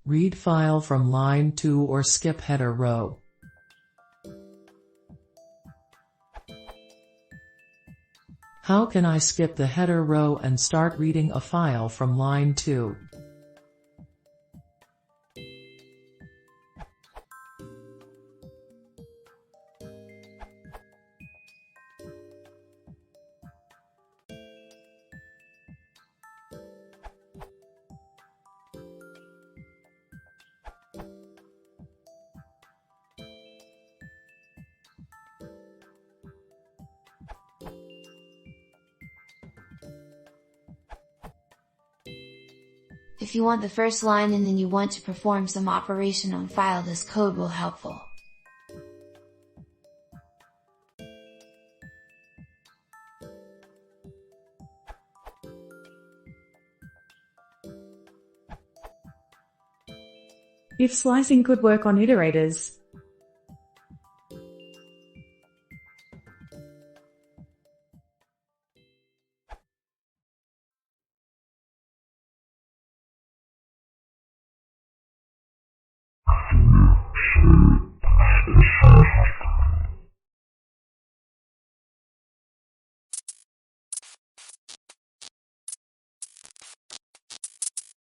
Read file from line 2 or skip header row. How can I skip the header row and start reading a file from line 2? If you want the first line and then you want to perform some operation on file, this code will helpful. If slicing could work on iterators,